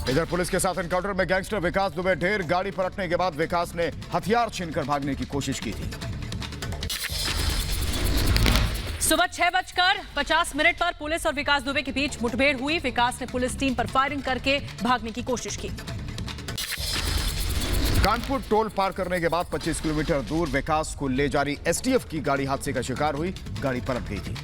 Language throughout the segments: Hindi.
इधर पुलिस के साथ एनकाउंटर में गैंगस्टर विकास दुबे ढेर। गाड़ी पलटने के बाद विकास ने हथियार छीनकर भागने की कोशिश की थी। सुबह 6:50 पर पुलिस और विकास दुबे के बीच मुठभेड़ हुई। विकास ने पुलिस टीम पर फायरिंग करके भागने की कोशिश की। कानपुर टोल पार करने के बाद 25 किलोमीटर दूर विकास को ले जा रही एसटीएफ की गाड़ी हादसे का शिकार हुई। गाड़ी पलट गई थी।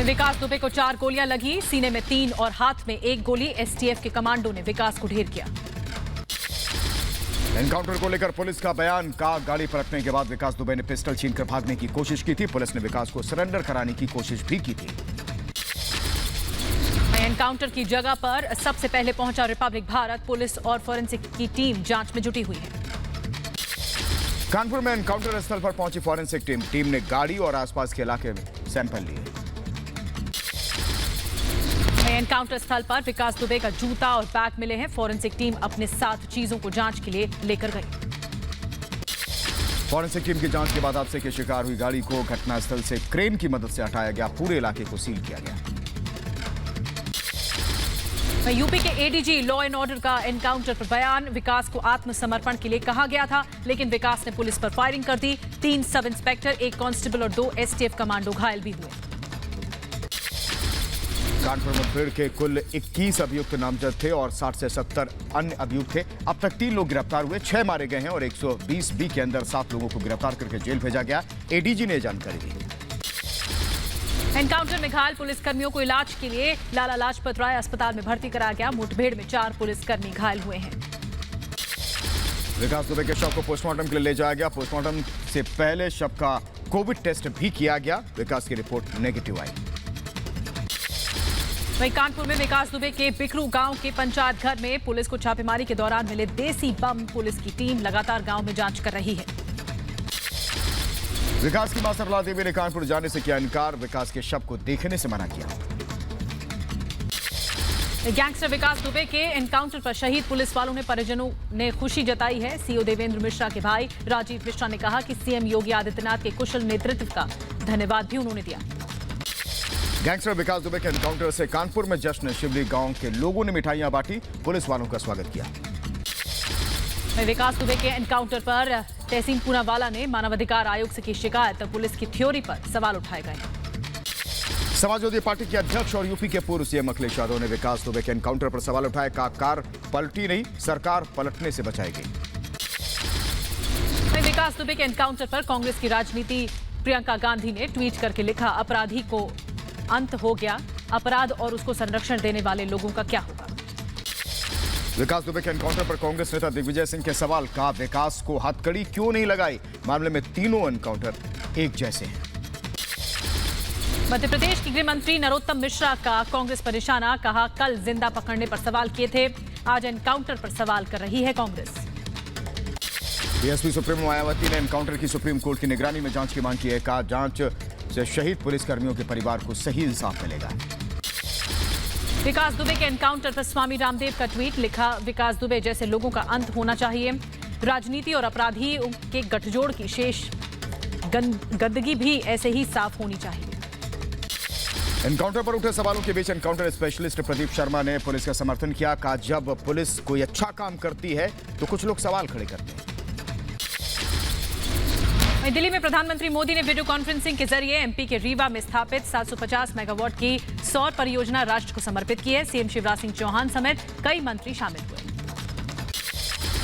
विकास दुबे को 4 गोलियां लगी, सीने में 3 और हाथ में 1 गोली। एसटीएफ के कमांडो ने विकास को ढेर किया। एनकाउंटर को लेकर पुलिस का बयान। का गाड़ी पलटने के बाद विकास दुबे ने पिस्टल छीनकर भागने की कोशिश की थी। पुलिस ने विकास को सरेंडर कराने की कोशिश भी की थी। एनकाउंटर की जगह पर सबसे पहले पहुंचा रिपब्लिक भारत। पुलिस और फोरेंसिक की टीम जांच में जुटी हुई है। कानपुर में एनकाउंटर स्थल पर पहुंची फोरेंसिक टीम ने गाड़ी और आसपास के इलाके में सैंपल लिए। एनकाउंटर स्थल पर विकास दुबे का जूता और बैग मिले हैं। फोरेंसिक टीम अपने साथ चीजों को जांच के लिए लेकर गई। फोरेंसिक टीम की जांच के बाद हादसे के शिकार हुई गाड़ी को घटनास्थल से क्रेन की मदद से हटाया गया। पूरे इलाके को सील किया गया। यूपी के एडीजी लॉ एंड ऑर्डर का एनकाउंटर पर बयान। विकास को आत्मसमर्पण के लिए कहा गया था, लेकिन विकास ने पुलिस पर फायरिंग कर दी। 3 सब इंस्पेक्टर, 1 कांस्टेबल और 2 एसटीएफ कमांडो घायल भी हुए। कानपुर मुठभेड़ के कुल 21 अभियुक्त नामजद थे और 60 से 70 अन्य अभियुक्त थे। अब तक 3 लोग गिरफ्तार हुए, 6 मारे गए हैं और 120 बी के अंदर 7 लोगों को गिरफ्तार करके जेल भेजा गया। एडीजी ने जानकारी दी। एनकाउंटर में घायल पुलिसकर्मियों को इलाज के लिए लाला लाजपत राय अस्पताल में भर्ती कराया गया। मुठभेड़ में 4 पुलिसकर्मी घायल हुए हैं। विकास दुबे के शव को पोस्टमार्टम के लिए ले जाया गया। पोस्टमार्टम से पहले शव का कोविड टेस्ट भी किया गया। विकास की रिपोर्ट नेगेटिव आई। वहीं कानपुर में विकास दुबे के बिकरू गांव के पंचायत घर में पुलिस को छापेमारी के दौरान मिले देसी बम। पुलिस की टीम लगातार गांव में जांच कर रही है। विकास की मां सरला देवी ने कानपुर जाने से किया इनकार। विकास के शव को देखने से मना किया। गैंगस्टर विकास दुबे के एनकाउंटर पर शहीद पुलिस वालों ने परिजनों ने खुशी जताई है। सीओ देवेंद्र मिश्रा के भाई राजीव मिश्रा ने कहा कि सीएम योगी आदित्यनाथ के कुशल नेतृत्व का धन्यवाद भी उन्होंने दिया। गैंगस्टर विकास दुबे के एनकाउंटर से कानपुर में जश्न। शिवली गांव के लोगों ने मिठाइयां बांटी, पुलिस वालों का स्वागत किया। विकास दुबे के एनकाउंटर पर तहसीन पूनावाला ने मानवाधिकार आयोग से की शिकायत। पुलिस की थ्योरी पर सवाल उठाए गए। समाजवादी पार्टी के अध्यक्ष और यूपी के पूर्व सीएम अखिलेश यादव ने विकास दुबे के एनकाउंटर पर सवाल उठाए। कहा कार पलटी नहीं, सरकार पलटने से बचाएगी। विकास दुबे के एनकाउंटर पर कांग्रेस की राजनीति प्रियंका गांधी ने ट्वीट करके लिखा, अपराधी को अंत हो गया, अपराध और उसको संरक्षण देने वाले लोगों का क्या होगा। विकास दुबे के एनकाउंटर पर कांग्रेस नेता दिग्विजय सिंह के सवाल। कहा विकास को हथकड़ी क्यों नहीं लगाई। मामले में तीनों एनकाउंटर एक जैसे हैं। मध्य प्रदेश के गृह मंत्री नरोत्तम मिश्रा का कांग्रेस पर निशाना। कहा कल जिंदा पकड़ने पर सवाल किए थे, आज एनकाउंटर पर सवाल कर रही है कांग्रेस। बीएसपी सुप्रीमो मायावती ने एनकाउंटर की सुप्रीम कोर्ट की निगरानी में जांच की मांग की है। कहा जांच से शहीद पुलिसकर्मियों के परिवार को सही इंसाफ मिलेगा। विकास दुबे के एनकाउंटर पर स्वामी रामदेव का ट्वीट। लिखा, विकास दुबे जैसे लोगों का अंत होना चाहिए। राजनीति और अपराधी के गठजोड़ की शेष गंदगी भी ऐसे ही साफ होनी चाहिए। एनकाउंटर पर उठे सवालों के बीच एनकाउंटर स्पेशलिस्ट प्रदीप शर्मा ने पुलिस का समर्थन किया। कहा जब पुलिस कोई अच्छा काम करती है तो कुछ लोग सवाल खड़े करते हैं। दिल्ली में प्रधानमंत्री मोदी ने वीडियो कॉन्फ्रेंसिंग के जरिए एमपी के रीवा में स्थापित 750 मेगावाट की सौर परियोजना राष्ट्र को समर्पित की है। सीएम शिवराज सिंह चौहान समेत कई मंत्री शामिल हुए।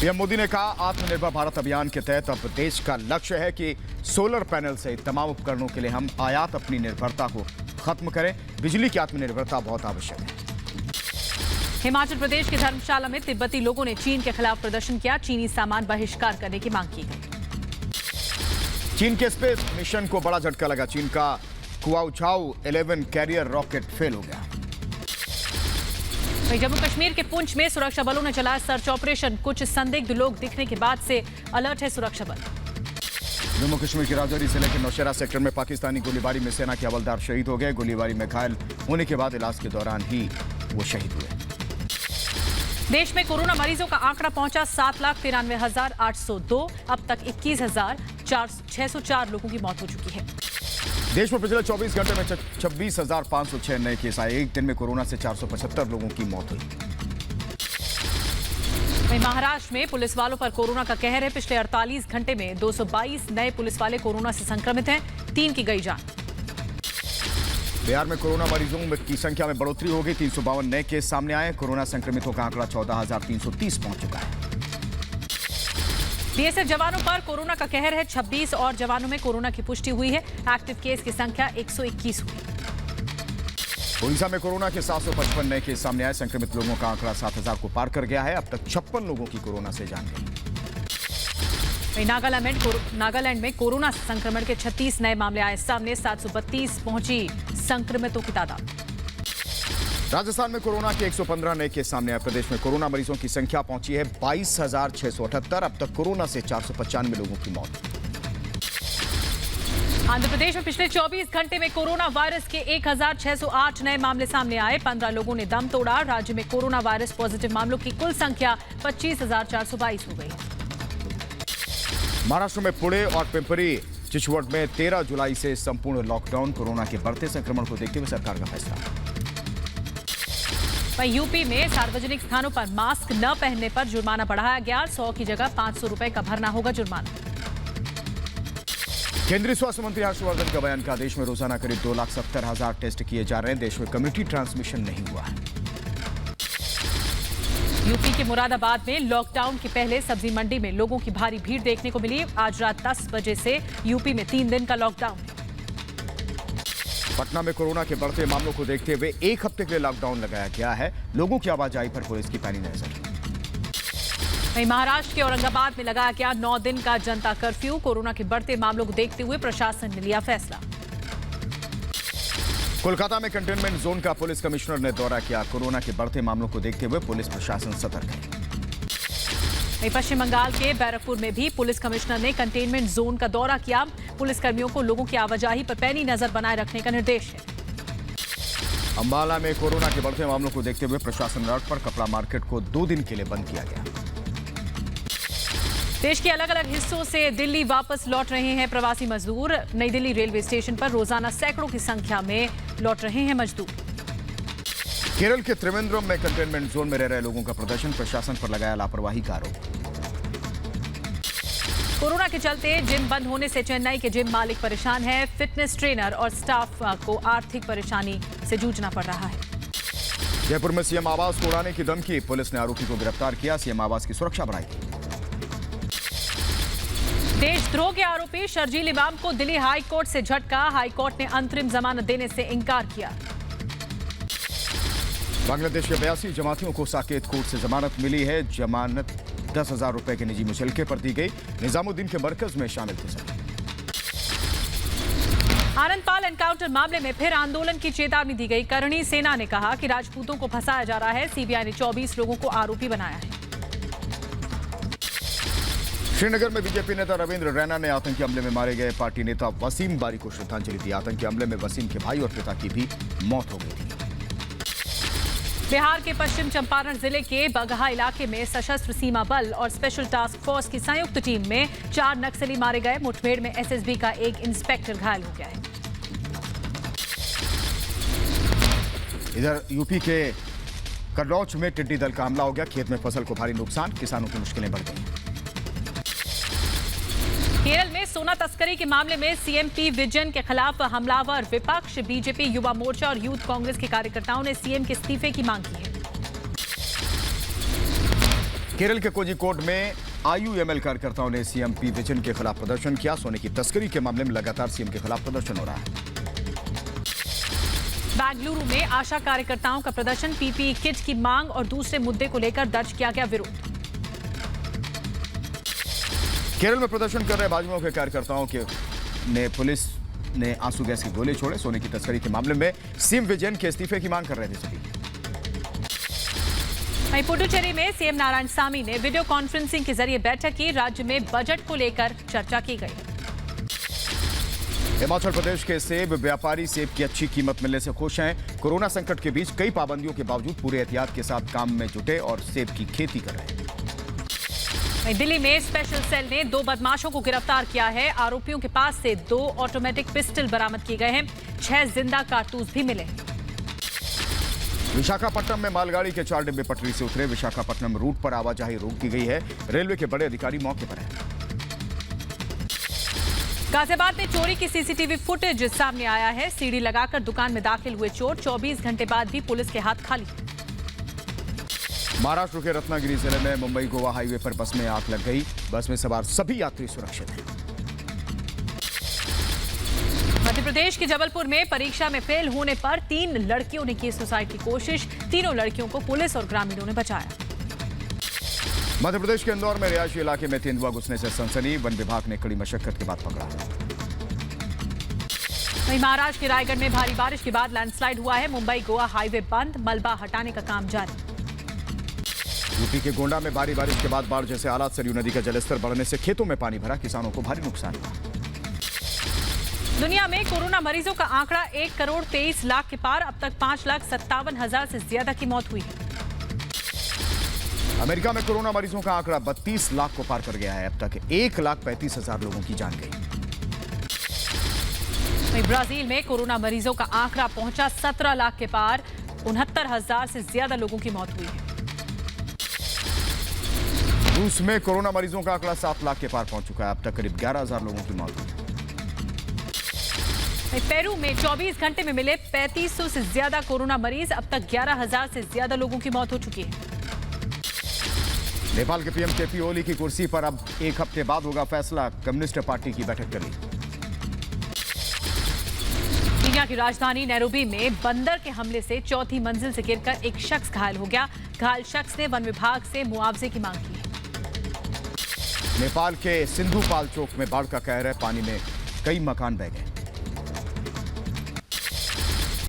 पीएम मोदी ने कहा आत्मनिर्भर भारत अभियान के तहत अब देश का लक्ष्य है कि सोलर पैनल सहित तमाम उपकरणों के लिए हम आयात अपनी निर्भरता को खत्म करें। बिजली की आत्मनिर्भरता बहुत आवश्यक है। हिमाचल प्रदेश के धर्मशाला में तिब्बती लोगों ने चीन के खिलाफ प्रदर्शन किया। चीनी सामान बहिष्कार करने की मांग की गई। चीन के स्पेस मिशन को बड़ा झटका लगा। चीन का कुआओचाओ 11 कैरियर रॉकेट फेल हो गया। जम्मू कश्मीर के पुंछ में सुरक्षा बलों ने चलाया सर्च ऑपरेशन। कुछ संदिग्ध लोग दिखने के बाद से अलर्ट है सुरक्षा बल। जम्मू कश्मीर के राजौरी जिले के नौशेरा सेक्टर में पाकिस्तानी गोलीबारी में सेना के हवलदार शहीद हो गए। गोलीबारी में घायल होने के बाद इलाज के दौरान ही वो शहीद हुए। देश में कोरोना मरीजों का आंकड़ा पहुंचा 7,93,802। अब तक 21,604 लोगों की मौत हो चुकी है। देश में पिछले 24 घंटे में 26,506 नए केस आए। एक दिन में कोरोना से 475 लोगों की मौत हुई। वहीं महाराष्ट्र में पुलिस वालों पर कोरोना का कहर है। पिछले 48 घंटे में 222 नए पुलिस वाले कोरोना से संक्रमित हैं, 3 की गई जान। बिहार में कोरोना मरीजों की संख्या में बढ़ोतरी हो गई। 352 नए केस सामने आए। कोरोना संक्रमितों का आंकड़ा 14,330 पहुंच चुका है। बीएसएफ जवानों पर कोरोना का कहर है। 26 और जवानों में कोरोना की पुष्टि हुई है। एक्टिव केस की संख्या 121 हुई। उड़ीसा में कोरोना के 755 नए केस सामने आए। संक्रमित लोगों का आंकड़ा 7,000 को पार कर गया है। अब तक 56 लोगों की कोरोना से जान गई। नागालैंड में कोरोना संक्रमण के 36 नए मामले आए सामने। 732 पहुंची संक्रमितों की तादाद। राजस्थान में कोरोना के 115 नए केस सामने आए। प्रदेश में कोरोना मरीजों की संख्या पहुंची है 22,678। अब तक कोरोना से 495 लोगों की मौत। आंध्र प्रदेश में पिछले 24 घंटे में कोरोना वायरस के 1,608 नए मामले सामने आए। 15 लोगों ने दम तोड़ा। राज्य में कोरोना वायरस पॉजिटिव मामलों की कुल संख्या 25,422 हो गई। महाराष्ट्र में पुणे और पिंपरी चिचवड में 13 जुलाई से संपूर्ण लॉकडाउन। कोरोना के बढ़ते संक्रमण को देखते हुए सरकार का फैसला। वहीं यूपी में सार्वजनिक स्थानों पर मास्क न पहनने पर जुर्माना बढ़ाया गया। 100 की जगह 500 रुपए का भरना होगा जुर्माना। केंद्रीय स्वास्थ्य मंत्री हर्षवर्धन का बयान। का देश में रोजाना करीब 2,70,000 टेस्ट किए जा रहे हैं। देश में कम्युनिटी ट्रांसमिशन नहीं हुआ है। यूपी के मुरादाबाद में लॉकडाउन के पहले सब्जी मंडी में लोगों की भारी भीड़ देखने को मिली। आज रात 10 बजे से यूपी में 3 दिन का लॉकडाउन है। पटना में कोरोना के बढ़ते मामलों को देखते हुए 1 हफ्ते के लिए लॉकडाउन लगाया गया है। लोगों की आवाजाही पर पुलिस की पैनी नजर। वहीं महाराष्ट्र के औरंगाबाद में लगाया गया 9 दिन का जनता कर्फ्यू। कोरोना के बढ़ते मामलों को देखते हुए प्रशासन ने लिया फैसला। कोलकाता में कंटेनमेंट जोन का पुलिस कमिश्नर ने दौरा किया। कोरोना के बढ़ते मामलों को देखते हुए पुलिस प्रशासन सतर्क है। वहीं पश्चिम बंगाल के बैरकपुर में भी पुलिस कमिश्नर ने कंटेनमेंट जोन का दौरा किया। पुलिस कर्मियों को लोगों की आवाजाही पर पैनी नजर बनाए रखने का निर्देश है। अंबाला में कोरोना के बढ़ते मामलों को देखते हुए प्रशासन अलर्ट पर। कपड़ा मार्केट को 2 दिन के लिए बंद किया गया। देश के अलग अलग हिस्सों से दिल्ली वापस लौट रहे हैं प्रवासी मजदूर। नई दिल्ली रेलवे स्टेशन पर रोजाना सैकड़ों की संख्या में लौट रहे हैं मजदूर। केरल के त्रिवेंद्रम में कंटेनमेंट जोन में रह रहे लोगों का प्रदर्शन। प्रशासन पर लगाया लापरवाही का आरोप। कोरोना के चलते जिम बंद होने से चेन्नई के जिम मालिक परेशान है। फिटनेस ट्रेनर और स्टाफ को आर्थिक परेशानी से जूझना पड़ रहा है। जयपुर में सीएम आवास को उड़ाने की धमकी। पुलिस ने आरोपी को गिरफ्तार किया। सीएम आवास की सुरक्षा बढ़ाई। देशद्रोह के आरोपी शर्जील इमाम को दिल्ली हाई कोर्ट से झटका। हाई कोर्ट ने अंतरिम जमानत देने से इनकार किया। बांग्लादेश के 82 जमातियों को साकेत कोर्ट से जमानत मिली है। जमानत 10,000 रुपए के निजी मुचलके पर दी गई। निजामुद्दीन के मरकज में शामिल थे सभी। आनंदपाल एनकाउंटर मामले में फिर आंदोलन की चेतावनी दी गई। करणी सेना ने कहा कि राजपूतों को फंसाया जा रहा है। सीबीआई ने 24 लोगों को आरोपी बनाया है। श्रीनगर में बीजेपी नेता रविंद्र रैना ने आतंकी हमले में मारे गए पार्टी नेता वसीम बारी को श्रद्धांजलि दी। आतंकी हमले में वसीम के भाई और पिता की भी मौत हो गई थी। बिहार के पश्चिम चंपारण जिले के बगहा इलाके में सशस्त्र सीमा बल और स्पेशल टास्क फोर्स की संयुक्त टीम में 4 नक्सली मारे गए। मुठभेड़ में एसएसबी का एक इंस्पेक्टर घायल हो गया है। इधर यूपी के कन्नौज में टिड्डी दल का हमला हो गया। खेत में फसल को भारी नुकसान। किसानों की मुश्किलें बढ़ गई। केरल में सोना तस्करी के मामले में सीएम पी विजयन के खिलाफ हमलावर विपक्ष। बीजेपी, युवा मोर्चा और यूथ कांग्रेस के कार्यकर्ताओं ने सीएम के इस्तीफे की मांग की है। केरल के कोझिकोड में आईयूएमएल कार्यकर्ताओं ने सीएम पी विजयन के खिलाफ प्रदर्शन किया। सोने की तस्करी के मामले में लगातार सीएम के खिलाफ प्रदर्शन हो रहा है। बेंगलुरु में आशा कार्यकर्ताओं का प्रदर्शन। पीपीई किट की मांग और दूसरे मुद्दे को लेकर दर्ज किया गया विरोध। केरल में प्रदर्शन कर रहे भाजपा के कार्यकर्ताओं ने पुलिस ने आंसू गैस के गोले छोड़े। सोने की तस्करी के मामले में सीएम विजयन के इस्तीफे की मांग कर रहे थे सभी। वहीं पुडुचेरी में सीएम नारायणसामी ने वीडियो कॉन्फ्रेंसिंग के जरिए बैठक की। राज्य में बजट को लेकर चर्चा की गई। हिमाचल प्रदेश के सेब व्यापारी सेब की अच्छी कीमत मिलने से खुश हैं। कोरोना संकट के बीच कई पाबंदियों के बावजूद पूरे एहतियात के साथ काम में जुटे और सेब की खेती कर रहे हैं। दिल्ली में स्पेशल सेल ने 2 बदमाशों को गिरफ्तार किया है। आरोपियों के पास से 2 ऑटोमेटिक पिस्टल बरामद किए गए हैं। 6 जिंदा कारतूस भी मिले। विशाखापट्टनम में मालगाड़ी के 4 डिब्बे पटरी से उतरे। विशाखापट्टनम रूट पर आवाजाही रोक दी गई है। रेलवे के बड़े अधिकारी मौके पर हैं। गाजियाबाद में चोरी की सीसीटीवी फुटेज सामने आया है। सीढ़ी लगाकर दुकान में दाखिल हुए चोर 24 घंटे बाद भी पुलिस के हाथ खाली। महाराष्ट्र के रत्नागिरी जिले में मुंबई गोवा हाईवे पर बस में आग लग गई। बस में सवार सभी यात्री सुरक्षित हैं। मध्य प्रदेश के जबलपुर में परीक्षा में फेल होने पर 3 लड़कियों ने की सुसाइड की कोशिश। तीनों लड़कियों को पुलिस और ग्रामीणों ने बचाया। मध्य प्रदेश के इंदौर में रिहायशी इलाके में तेंदुआ घुसने से सनसनी। वन विभाग ने कड़ी मशक्कत के बाद पकड़ा। वहीं महाराष्ट्र के रायगढ़ में भारी बारिश के बाद लैंडस्लाइड हुआ है। मुंबई गोवा हाईवे बंद, मलबा हटाने का काम जारी। यूपी के गोंडा में भारी बारिश के बाद बाढ़ जैसे हालात। सरयू नदी का जलस्तर बढ़ने से खेतों में पानी भरा। किसानों को भारी नुकसान हुआ। दुनिया में कोरोना मरीजों का आंकड़ा 1 करोड़ 23 लाख के पार। अब तक 5,57,000 से ज्यादा की मौत हुई है। अमेरिका में कोरोना मरीजों का आंकड़ा 32 लाख को पार कर गया है। अब तक 1,35,000 लोगों की जान गई। वहीं ब्राजील में कोरोना मरीजों का आंकड़ा पहुंचा 17 लाख के पार। 69,000 से ज्यादा लोगों की मौत हुई है। रूस में कोरोना मरीजों का आंकड़ा 7 लाख के पार पहुंच चुका है। अब तक करीब 11,000 लोगों की मौत हुई है। पेरू में 24 घंटे में मिले 3500 से ज्यादा कोरोना मरीज। अब तक 11,000 से ज्यादा लोगों की मौत हो चुकी है। नेपाल के पीएम केपी ओली की कुर्सी पर अब 1 हफ्ते बाद होगा फैसला। कम्युनिस्ट पार्टी की बैठक करी। केन्या की राजधानी नैरोबी में बंदर के हमले से 4थी मंजिल से गिरकर एक शख्स घायल हो गया। घायल शख्स ने वन विभाग से मुआवजे की मांग की। नेपाल के सिंधुपाल चौक में बाढ़ का कहर है। पानी में कई मकान बह गए।